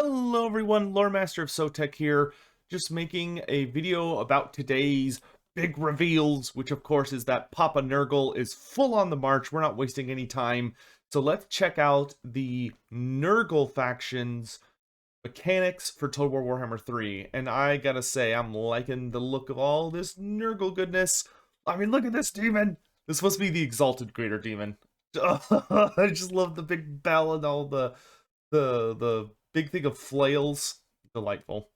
Hello everyone, Loremaster of Sotek here, just making a video about today's big reveals, which of course is that Papa Nurgle is full on the march. We're not wasting any time. So let's check out the Nurgle faction's mechanics for Total War Warhammer 3. And I gotta say, I'm liking the look of all this Nurgle goodness. I mean, look at this demon! This must be the Exalted Greater Demon. I just love the big bell and all the big thing of flails. Delightful.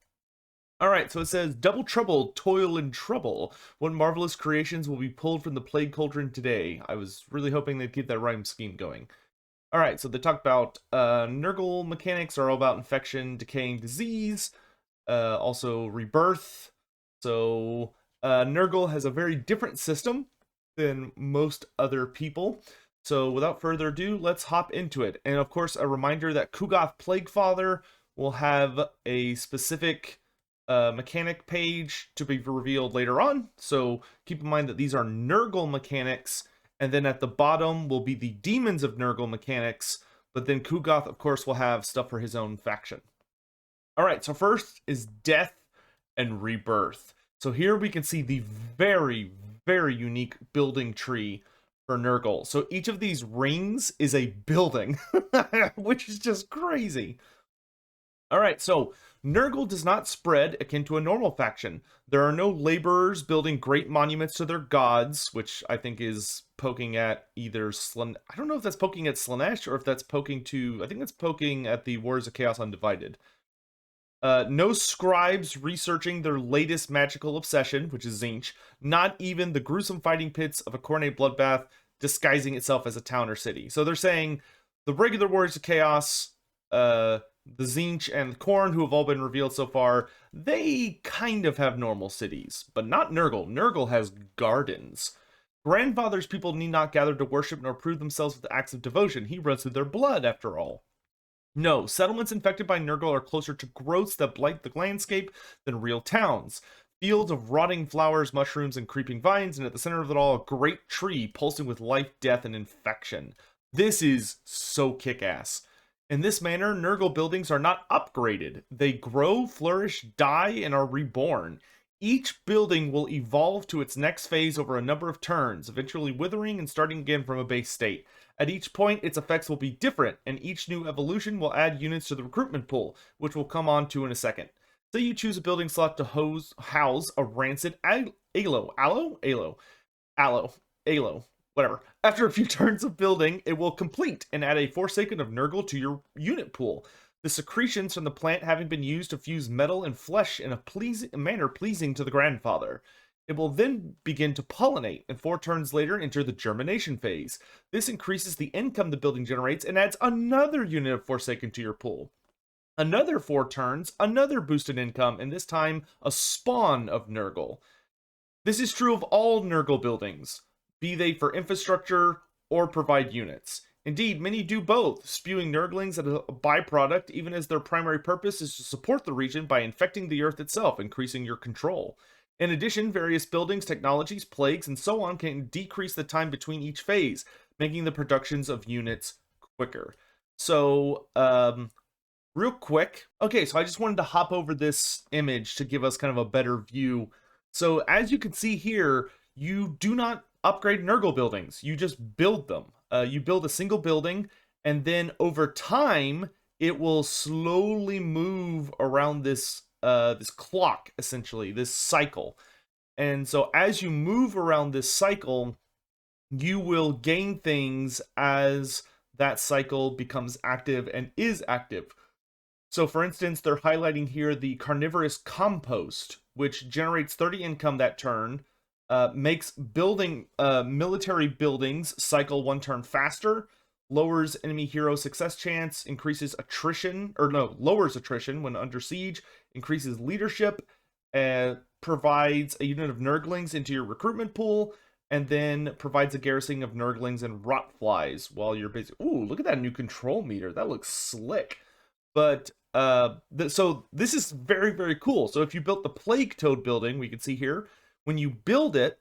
Alright, so it says, Double trouble, toil and trouble. What marvelous creations will be pulled from the plague cauldron today? I was really hoping they'd keep that rhyme scheme going. Alright, so they talked about Nurgle mechanics are all about infection, decay, and disease. Also rebirth. So Nurgle has a very different system than most other people. So without further ado, let's hop into it. And of course, a reminder that Kugoth Plaguefather will have a specific mechanic page to be revealed later on. So keep in mind that these are Nurgle mechanics, and then at the bottom will be the Demons of Nurgle mechanics, but then Kugoth, of course, will have stuff for his own faction. Alright, so first is Death and Rebirth. So here we can see the very, very unique building tree for Nergal. So each of these rings is a building, which is just crazy. Alright, so Nergal does not spread akin to a normal faction. There are no laborers building great monuments to their gods, which I think is poking at either I don't know if that's poking at Slaanesh or if that's poking to... I think that's poking at the Wars of Chaos Undivided. No scribes researching their latest magical obsession, which is Tzeentch. Not even the gruesome fighting pits of a Khorne bloodbath disguising itself as a town or city. So they're saying the regular Warriors of Chaos, the Tzeentch and Khorne, who have all been revealed so far, they kind of have normal cities, but not Nurgle. Nurgle has gardens. Grandfather's people need not gather to worship nor prove themselves with acts of devotion. He runs through their blood, after all. No, settlements infected by Nurgle are closer to growths that blight the landscape than real towns. Fields of rotting flowers, mushrooms, and creeping vines, and at the center of it all, a great tree pulsing with life, death, and infection. This is so kick-ass. In this manner, Nurgle buildings are not upgraded. They grow, flourish, die, and are reborn. Each building will evolve to its next phase over a number of turns, eventually withering and starting again from a base state. At each point, its effects will be different, and each new evolution will add units to the recruitment pool, which we'll come on to in a second. Say you choose a building slot to house a Rancid Aloe, whatever. After a few turns of building, it will complete and add a Forsaken of Nurgle to your unit pool. The secretions from the plant having been used to fuse metal and flesh in a manner pleasing to the Grandfather. It will then begin to pollinate, and 4 turns later enter the germination phase. This increases the income the building generates and adds another unit of Forsaken to your pool. Another 4 turns, another boosted income, and this time a spawn of Nurgle. This is true of all Nurgle buildings, be they for infrastructure or provide units. Indeed, many do both, spewing Nurglings as a byproduct, even as their primary purpose is to support the region by infecting the earth itself, increasing your control. In addition, various buildings, technologies, plagues, and so on can decrease the time between each phase, making the productions of units quicker. So, real quick. Okay, so I just wanted to hop over this image to give us kind of a better view. So, as you can see here, you do not upgrade Nurgle buildings. You just build them. You build a single building, and then over time, it will slowly move around this this clock, essentially, this cycle. And so as you move around this cycle, you will gain things as that cycle becomes active and is active. So for instance, they're highlighting here the carnivorous compost, which generates 30 income that turn, makes building military buildings cycle 1 turn faster, lowers enemy hero success chance, increases attrition, lowers attrition when under siege, increases leadership, provides a unit of Nurglings into your recruitment pool, and then provides a garrison of Nurglings and Rotflies while you're busy. Ooh, look at that new control meter. That looks slick. But, so this is very, very cool. So if you built the Plague Toad building, we can see here, when you build it,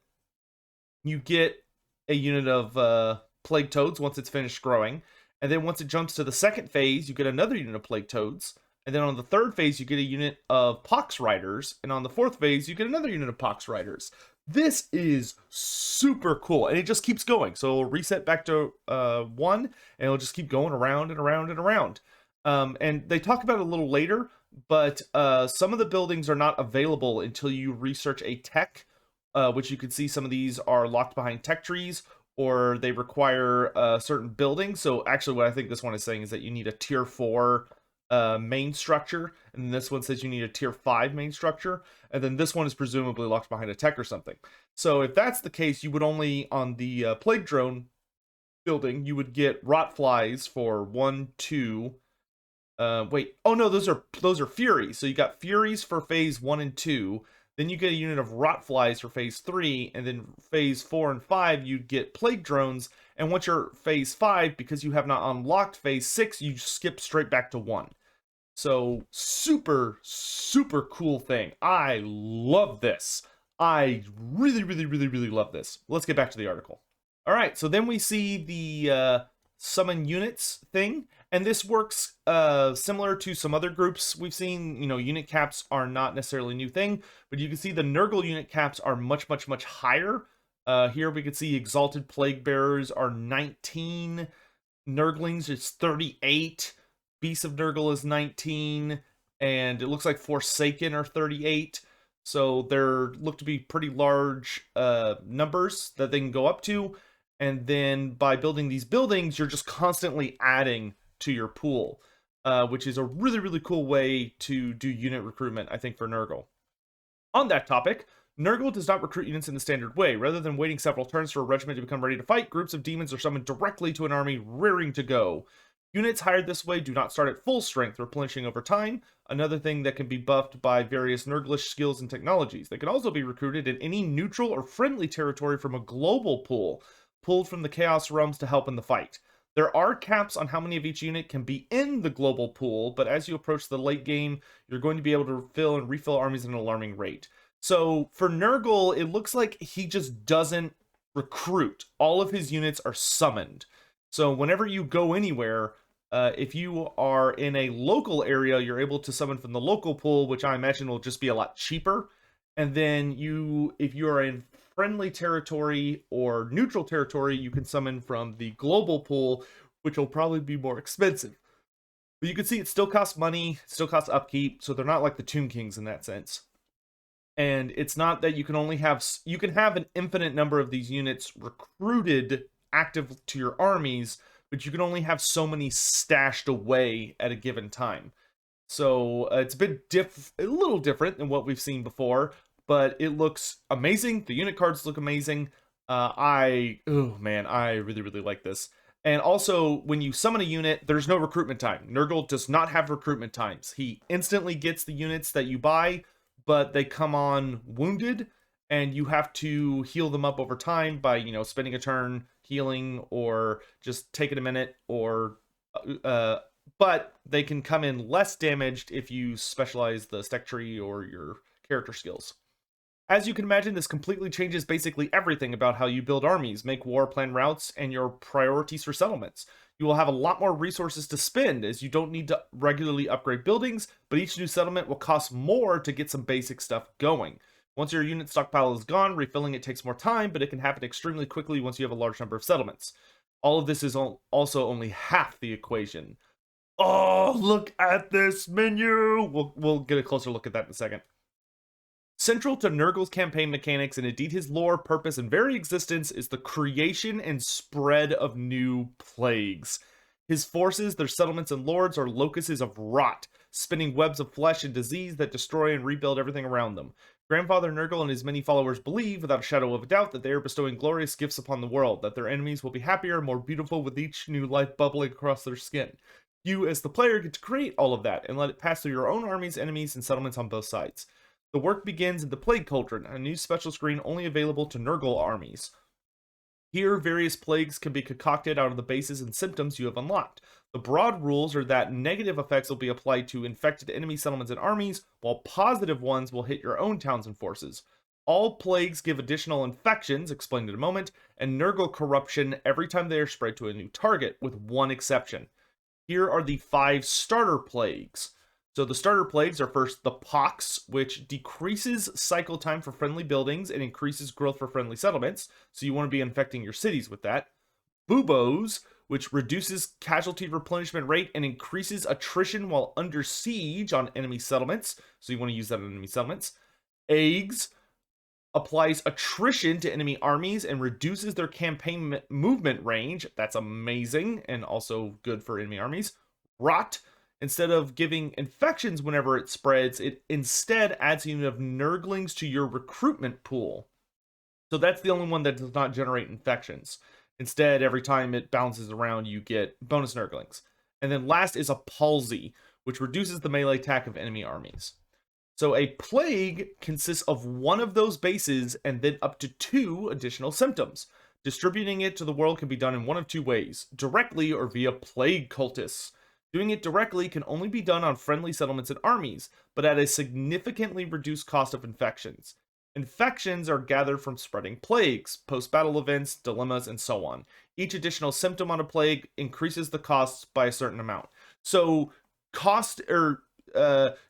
you get a unit of Plague Toads once it's finished growing. And then once it jumps to the second phase, you get another unit of Plague Toads. And then on the third phase, you get a unit of Pox Riders. And on the fourth phase, you get another unit of Pox Riders. This is super cool. And it just keeps going. So it'll reset back to 1, and it'll just keep going around and around and around. And they talk about it a little later, but some of the buildings are not available until you research a tech, which you can see some of these are locked behind tech trees, or they require a certain building. So actually what I think this one is saying is that you need a tier 4 main structure, and this one says you need a tier 5 main structure, and then this one is presumably locked behind a tech or something. So if that's the case, you would only, on the plague drone building, you would get rot flies for 1, 2. Wait, oh no, those are furies. So you got furies for phase 1 and 2. Then you get a unit of rot flies for phase 3, and then phase 4 and 5 you'd get plague drones. And once you're phase 5, because you have not unlocked phase 6, you skip straight back to 1. So super, super cool thing. I love this. I really, really, really, really love this. Let's get back to the article. All right, so then we see the summon units thing, and this works similar to some other groups we've seen. You know, unit caps are not necessarily a new thing, but you can see the Nergal unit caps are much, much, much higher. Here we can see Exalted Plague Bearers are 19, Nurglings is 38, Beasts of Nergal is 19, and it looks like Forsaken are 38. So there look to be pretty large numbers that they can go up to. And then by building these buildings, you're just constantly adding to your pool, which is a really, really cool way to do unit recruitment, I think, for Nergal. On that topic, Nergal does not recruit units in the standard way. Rather than waiting several turns for a regiment to become ready to fight, groups of demons are summoned directly to an army rearing to go. Units hired this way do not start at full strength, replenishing over time, another thing that can be buffed by various Nerglish skills and technologies. They can also be recruited in any neutral or friendly territory from a global pool, pulled from the Chaos Realms to help in the fight. There are caps on how many of each unit can be in the global pool, but as you approach the late game, you're going to be able to fill and refill armies at an alarming rate. So for Nergal, it looks like he just doesn't recruit. All of his units are summoned. So whenever you go anywhere, if you are in a local area, you're able to summon from the local pool, which I imagine will just be a lot cheaper. And then if you are in friendly territory or neutral territory, you can summon from the global pool, which will probably be more expensive. But you can see it still costs money, still costs upkeep, so they're not like the Tomb Kings in that sense. And it's not that you can have an infinite number of these units recruited active to your armies, but you can only have so many stashed away at a given time. So it's a little different than what we've seen before, but it looks amazing. The unit cards look amazing. Oh man, I really, really like this. And also, when you summon a unit, there's no recruitment time. Nergal does not have recruitment times. He instantly gets the units that you buy, but they come on wounded, and you have to heal them up over time by, you know, spending a turn healing or just taking a minute, or but they can come in less damaged if you specialize the stack tree or your character skills. As you can imagine, this completely changes basically everything about how you build armies, make war plan routes, and your priorities for settlements. You will have a lot more resources to spend, as you don't need to regularly upgrade buildings, but each new settlement will cost more to get some basic stuff going. Once your unit stockpile is gone, refilling it takes more time, but it can happen extremely quickly once you have a large number of settlements. All of this is also only half the equation. Oh, look at this menu! We'll get a closer look at that in a second. Central to Nurgle's campaign mechanics, and indeed his lore, purpose, and very existence, is the creation and spread of new plagues. His forces, their settlements and lords, are locusts of rot, spinning webs of flesh and disease that destroy and rebuild everything around them. Grandfather Nurgle and his many followers believe, without a shadow of a doubt, that they are bestowing glorious gifts upon the world, that their enemies will be happier and more beautiful with each new life bubbling across their skin. You, as the player, get to create all of that, and let it pass through your own armies, enemies, and settlements on both sides. The work begins in the Plague Cauldron, a new special screen only available to Nergal armies. Here, various plagues can be concocted out of the bases and symptoms you have unlocked. The broad rules are that negative effects will be applied to infected enemy settlements and armies, while positive ones will hit your own towns and forces. All plagues give additional infections, explained in a moment, and Nergal corruption every time they are spread to a new target, with one exception. Here are the 5 starter plagues. So the starter plagues are first the pox, which decreases cycle time for friendly buildings and increases growth for friendly settlements. So you want to be infecting your cities with that. Bubos, which reduces casualty replenishment rate and increases attrition while under siege on enemy settlements. So you want to use that on enemy settlements. Eggs applies attrition to enemy armies and reduces their campaign movement range. That's amazing and also good for enemy armies. Rot, instead of giving infections whenever it spreads, it instead adds a unit of Nurglings to your recruitment pool. So that's the only one that does not generate infections. Instead, every time it bounces around, you get bonus Nurglings. And then last is a palsy, which reduces the melee attack of enemy armies. So a plague consists of one of those bases and then up to 2 additional symptoms. Distributing it to the world can be done in one of 2 ways, directly or via plague cultists. Doing it directly can only be done on friendly settlements and armies, but at a significantly reduced cost of infections. Infections are gathered from spreading plagues, post-battle events, dilemmas, and so on. Each additional symptom on a plague increases the costs by a certain amount. So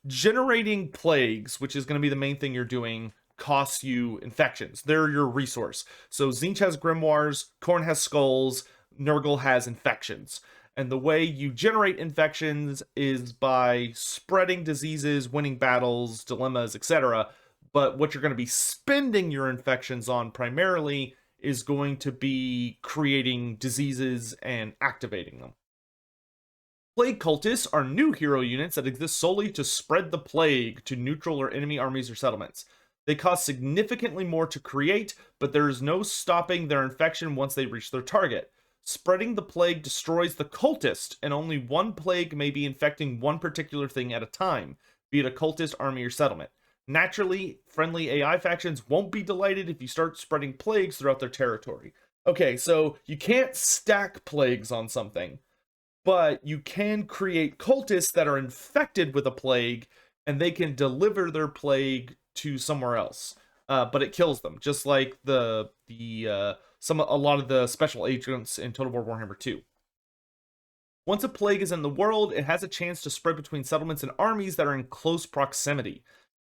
generating plagues, which is going to be the main thing you're doing, costs you infections. They're your resource. So Tzeentch has grimoires, Khorne has skulls, Nergal has infections. And the way you generate infections is by spreading diseases, winning battles, dilemmas, etc. But what you're going to be spending your infections on primarily is going to be creating diseases and activating them. Plague cultists are new hero units that exist solely to spread the plague to neutral or enemy armies or settlements. They cost significantly more to create, but there is no stopping their infection once they reach their target. Spreading the plague destroys the cultist, and only one plague may be infecting one particular thing at a time, be it a cultist, army, or settlement. Naturally, friendly AI factions won't be delighted if you start spreading plagues throughout their territory. Okay, so you can't stack plagues on something, but you can create cultists that are infected with a plague, and they can deliver their plague to somewhere else. But it kills them, just like a lot of the special agents in Total War Warhammer 2. Once a plague is in the world, it has a chance to spread between settlements and armies that are in close proximity.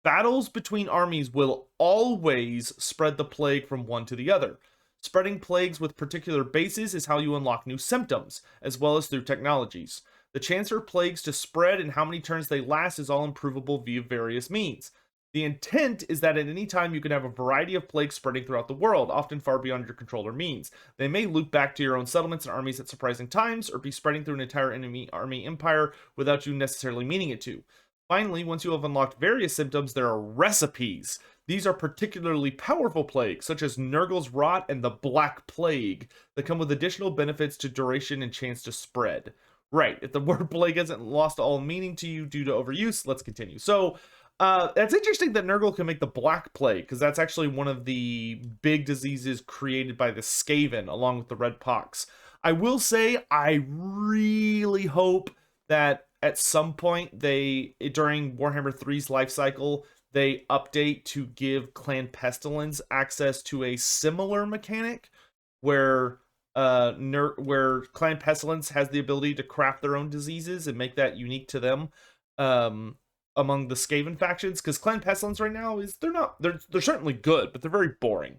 Battles between armies will always spread the plague from one to the other. Spreading plagues with particular bases is how you unlock new symptoms, as well as through technologies. The chance for plagues to spread and how many turns they last is all improvable via various means. The intent is that at any time you can have a variety of plagues spreading throughout the world, often far beyond your control or means. They may loop back to your own settlements and armies at surprising times, or be spreading through an entire enemy army empire without you necessarily meaning it to. Finally, once you have unlocked various symptoms, there are recipes. These are particularly powerful plagues, such as Nurgle's Rot and the Black Plague, that come with additional benefits to duration and chance to spread. Right, if the word plague hasn't lost all meaning to you due to overuse, let's continue. So, that's interesting that Nergal can make the Black Plague, because that's actually one of the big diseases created by the Skaven, along with the Red Pox. I will say, I really hope that at some point during Warhammer 3's life cycle, they update to give Clan Pestilence access to a similar mechanic where Clan Pestilence has the ability to craft their own diseases and make that unique to them among the Skaven factions, because Clan Pestilence right now they're certainly good, but they're very boring.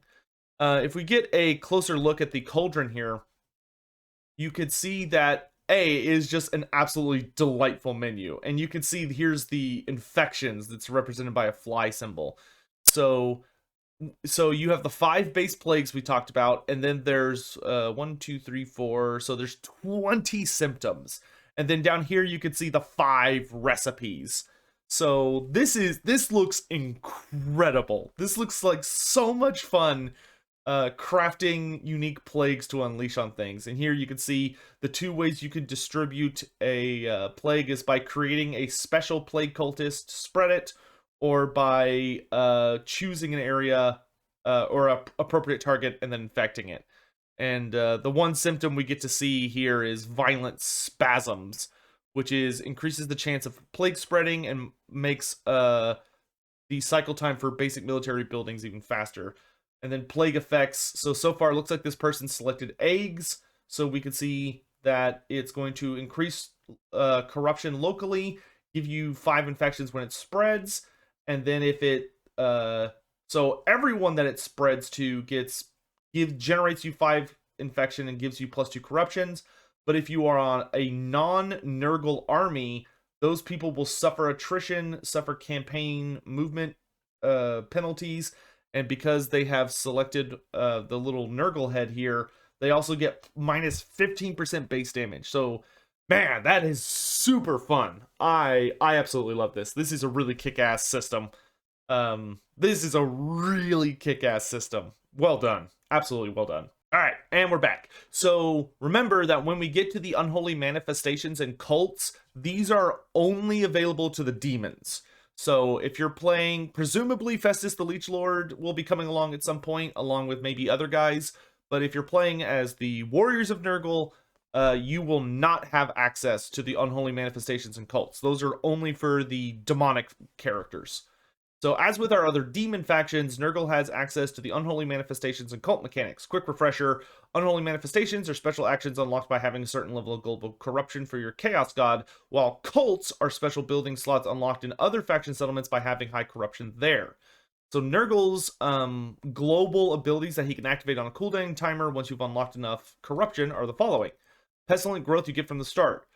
If we get a closer look at the cauldron here, you could see that is just an absolutely delightful menu, and you can see here's the infections that's represented by a fly symbol. So you have the 5 base plagues we talked about, and then there's 1, 2, 3, 4, so there's 20 symptoms, and then down here you can see the 5 recipes. So this looks incredible. This looks like so much fun. Crafting unique plagues to unleash on things. And here you can see the 2 ways you can distribute a plague is by creating a special plague cultist to spread it, or by choosing an area or a appropriate target and then infecting it. And the one symptom we get to see here is violent spasms, which increases the chance of plague spreading and makes the cycle time for basic military buildings even faster. And then plague effects. So far it looks like this person selected eggs. So we can see that it's going to increase corruption locally give you 5 infections when it spreads, and then if it so everyone that it spreads to generates you 5 infection and gives you +2 corruptions. But if you are on a non-Nurgle army, those people will suffer attrition, suffer campaign movement penalties, and because they have selected the little Nurgle head here, they also get minus 15% base damage. So, man, that is super fun. I absolutely love this. This is a really kick-ass system. This is a really kick-ass system. Well done. Absolutely well done. All right, and we're back. So remember that when we get to the unholy manifestations and cults, these are only available to the demons. So if you're playing, presumably Festus the Leech Lord will be coming along at some point, along with maybe other guys. But if you're playing as the Warriors of Nergal, you will not have access to the unholy manifestations and cults. Those are only for the demonic characters. So as with our other demon factions, Nergal has access to the unholy manifestations and cult mechanics. Quick refresher, unholy manifestations are special actions unlocked by having a certain level of global corruption for your chaos god, while cults are special building slots unlocked in other faction settlements by having high corruption there. So Nergal's global abilities that he can activate on a cooldown timer once you've unlocked enough corruption are the following. Pestilent Growth you get from the start.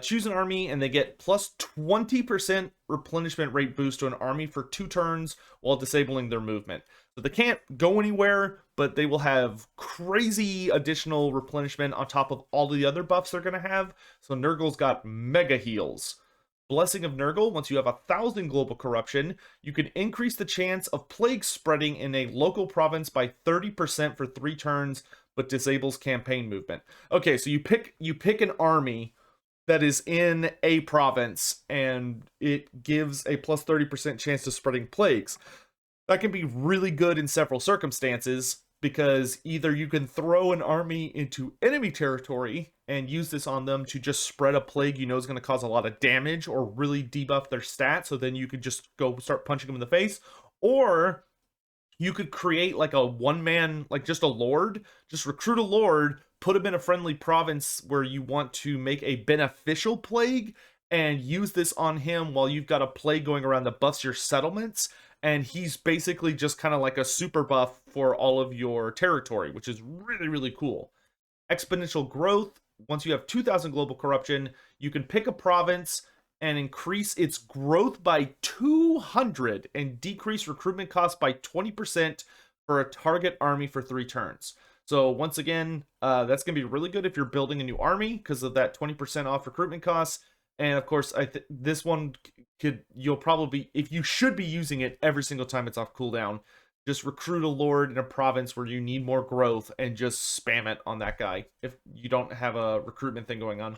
Choose an army and they get plus 20% replenishment rate boost to an army for 2 turns while disabling their movement. So they can't go anywhere, but they will have crazy additional replenishment on top of all the other buffs they're going to have. So Nurgle's got mega heals. Blessing of Nurgle, once you have 1,000 global corruption, you can increase the chance of plague spreading in a local province by 30% for 3 turns, but disables campaign movement. Okay, so you pick an army that is in a province, and it gives a plus 30% chance to spreading plagues. That can be really good in several circumstances, because either you can throw an army into enemy territory and use this on them to just spread a plague you know is going to cause a lot of damage or really debuff their stats, so then you could just go start punching them in the face. Or you could create like a one-man, like just a lord, just recruit a lord, put him in a friendly province where you want to make a beneficial plague, and use this on him while you've got a plague going around that buffs your settlements, and he's basically just kind of like a super buff for all of your territory, which is really, really cool. Exponential Growth, once you have 2,000 global corruption, you can pick a province and increase its growth by 200 and decrease recruitment costs by 20% for a target army for 3 turns. So once again, that's going to be really good if you're building a new army because of that 20% off recruitment costs. And of course, this one you'll probably, if you should be using it every single time it's off cooldown, just recruit a lord in a province where you need more growth and just spam it on that guy if you don't have a recruitment thing going on.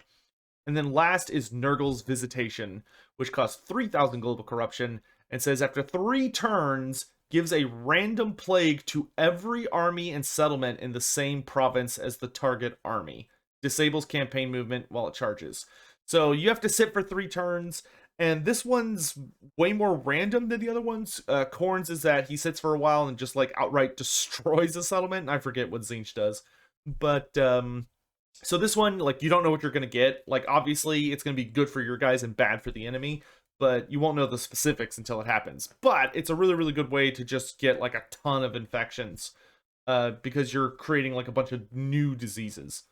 And then last is Nergal's Visitation, which costs 3,000 global corruption and says after 3 turns, gives a random plague to every army and settlement in the same province as the target army. Disables campaign movement while it charges. So you have to sit for 3 turns, and this one's way more random than the other ones. Korn's is that he sits for a while and just like outright destroys a settlement. I forget what Tzeentch does. But so this one, like, you don't know what you're going to get. Like, obviously, it's going to be good for your guys and bad for the enemy, but you won't know the specifics until it happens. But it's a really, really good way to just get, like, a ton of infections, because you're creating, like, a bunch of new diseases.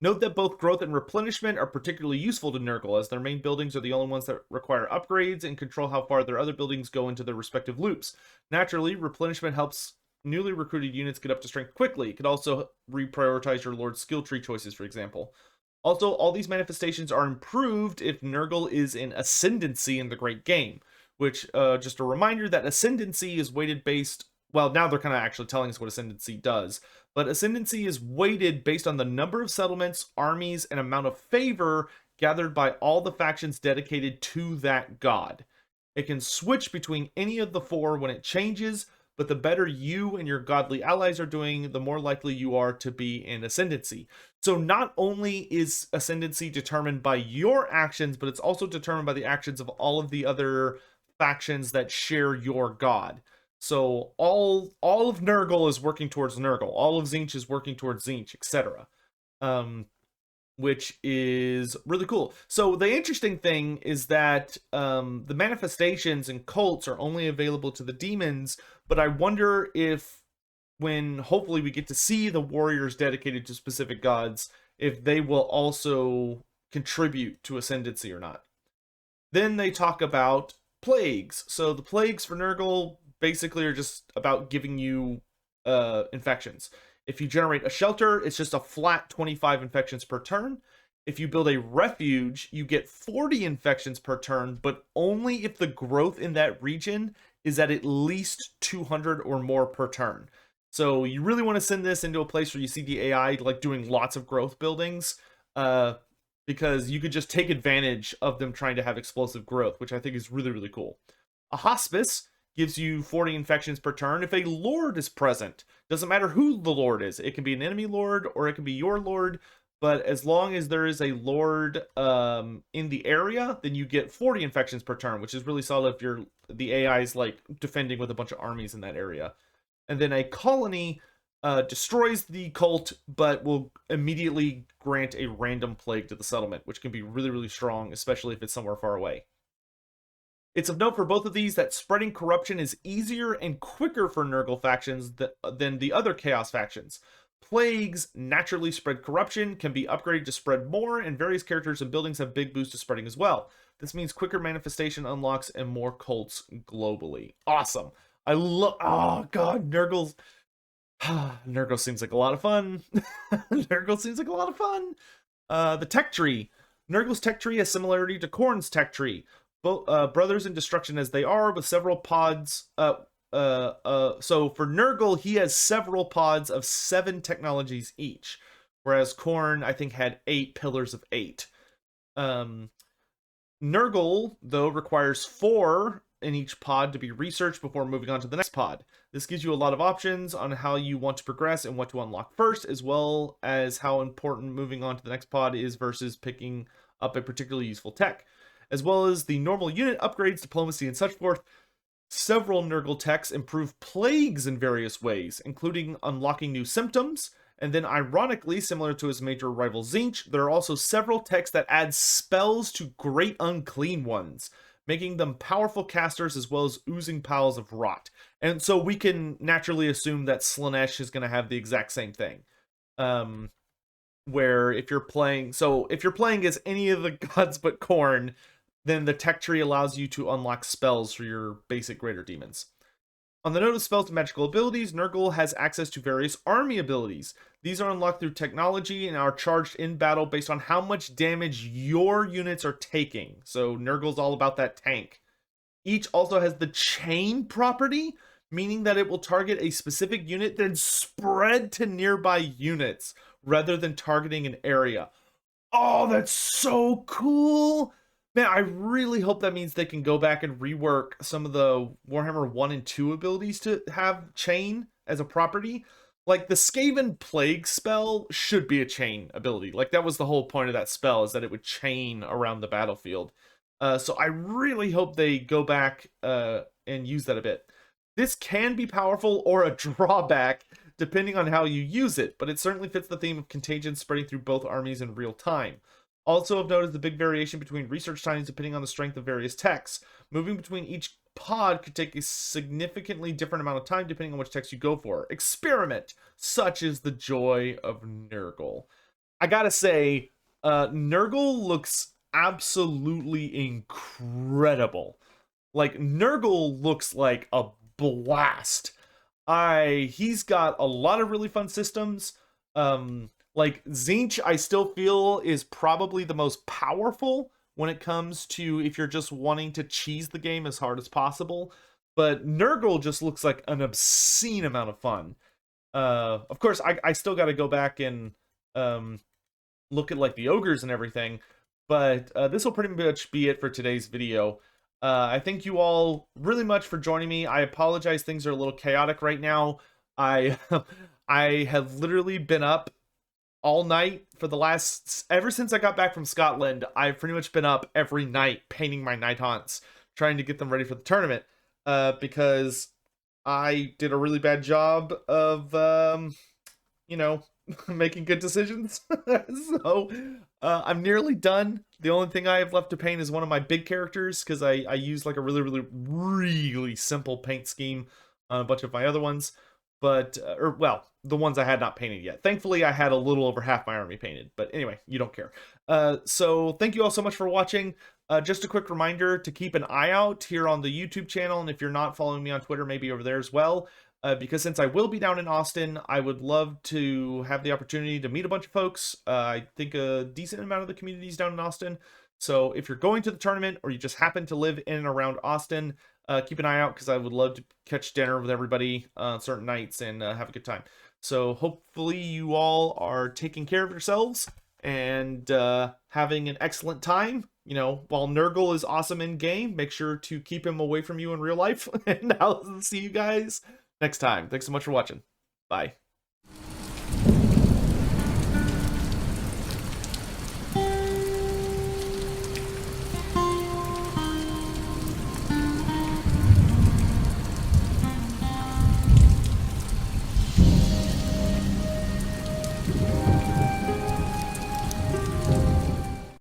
Note that both growth and replenishment are particularly useful to Nurgle, as their main buildings are the only ones that require upgrades and control how far their other buildings go into their respective loops. Naturally, replenishment helps newly recruited units get up to strength quickly. It could also reprioritize your Lord's skill tree choices, for example. Also, all these manifestations are improved if Nurgle is in Ascendancy in the Great Game, which, just a reminder that Ascendancy is weighted based, well, now they're kind of actually telling us what Ascendancy does, but Ascendancy is weighted based on the number of settlements, armies, and amount of favor gathered by all the factions dedicated to that god. It can switch between any of the 4 when it changes, but the better you and your godly allies are doing, the more likely you are to be in Ascendancy. So not only is Ascendancy determined by your actions, but it's also determined by the actions of all of the other factions that share your god. So all of Nergal is working towards Nergal. All of Tzeentch is working towards Tzeentch, etc. which is really cool. So the interesting thing is that the manifestations and cults are only available to the demons, but I wonder if when hopefully we get to see the warriors dedicated to specific gods, if they will also contribute to ascendancy or not. Then they talk about plagues. So the plagues for Nergal basically are just about giving you infections. If you generate a shelter, it's just a flat 25 infections per turn. If you build a refuge, you get 40 infections per turn, but only if the growth in that region is at least 200 or more per turn. So you really want to send this into a place where you see the AI like doing lots of growth buildings, because you could just take advantage of them trying to have explosive growth, which I think is really, really cool. A hospice gives you 40 infections per turn if a lord is present. Doesn't matter who the lord is. It can be an enemy lord or it can be your lord, but as long as there is a lord in the area, then you get 40 infections per turn, which is really solid if the AI is like defending with a bunch of armies in that area. And then a colony destroys the cult, but will immediately grant a random plague to the settlement, which can be really, really strong, especially if it's somewhere far away. It's of note for both of these that spreading corruption is easier and quicker for Nurgle factions than the other Chaos factions. Plagues naturally spread corruption, can be upgraded to spread more, and various characters and buildings have big boosts to spreading as well. This means quicker manifestation unlocks and more cults globally. Awesome. I love... Oh, God, Nurgle's... Nergal seems like a lot of fun. Nergal seems like a lot of fun. The tech tree. Nergal's tech tree has similarity to Khorne's tech tree. Both brothers in destruction as they are, with several pods. So for Nergal, he has several pods of 7 technologies each, whereas Khorne, I think, had 8 pillars of 8. Nergal, though, requires 4 in each pod to be researched before moving on to the next pod. This gives you a lot of options on how you want to progress and what to unlock first, as well as how important moving on to the next pod is versus picking up a particularly useful tech, as well as the normal unit upgrades, diplomacy, and such forth. Several Nurgle techs improve plagues in various ways, including unlocking new symptoms, and then ironically, similar to his major rival Tzeentch, there are also several techs that add spells to Great Unclean Ones, making them powerful casters as well as oozing piles of rot. And so we can naturally assume that Slaanesh is going to have the exact same thing. Where if you're playing as any of the gods but Khorne, then the tech tree allows you to unlock spells for your basic greater demons. On the note of spells and magical abilities, Nergal has access to various army abilities. These are unlocked through technology and are charged in battle based on how much damage your units are taking. So Nergal's all about that tank. Each also has the chain property, meaning that it will target a specific unit, then spread to nearby units, rather than targeting an area. Oh, that's so cool! Man, I really hope that means they can go back and rework some of the Warhammer 1 and 2 abilities to have chain as a property. Like, the Skaven Plague spell should be a chain ability. Like, that was the whole point of that spell, is that it would chain around the battlefield. So I really hope they go back and use that a bit. This can be powerful or a drawback, depending on how you use it, but it certainly fits the theme of contagion spreading through both armies in real time. Also of note is the big variation between research times depending on the strength of various techs. Moving between each pod could take a significantly different amount of time depending on which techs you go for. Experiment! Such is the joy of Nergal. I gotta say, Nergal looks absolutely incredible. Like, Nergal looks like a blast. He's got a lot of really fun systems. Like, Tzeentch, I still feel, is probably the most powerful when it comes to if you're just wanting to cheese the game as hard as possible. But Nergal just looks like an obscene amount of fun. Of course, I still got to go back and look at, like, the ogres and everything. But this will pretty much be it for today's video. I thank you all really much for joining me. I apologize, things are a little chaotic right now. I have literally been up all night for ever since I got back from Scotland. I've pretty much been up every night painting my night haunts, trying to get them ready for the tournament, because I did a really bad job of, you know, making good decisions. So I'm nearly done. The only thing I have left to paint is one of my big characters, because I use like a really simple paint scheme on a bunch of my other ones. But, or well, the ones I had not painted yet. Thankfully, I had a little over half my army painted. But anyway, you don't care. So thank you all so much for watching. Just a quick reminder to keep an eye out here on the YouTube channel. And if you're not following me on Twitter, maybe over there as well. Because since I will be down in Austin, I would love to have the opportunity to meet a bunch of folks. I think a decent amount of the community is down in Austin. So if you're going to the tournament or you just happen to live in and around Austin, keep an eye out, because I would love to catch dinner with everybody on certain nights and have a good time. So hopefully you all are taking care of yourselves and having an excellent time. You know, while Nergal is awesome in game, make sure to keep him away from you in real life. And I'll see you guys next time. Thanks so much for watching. Bye.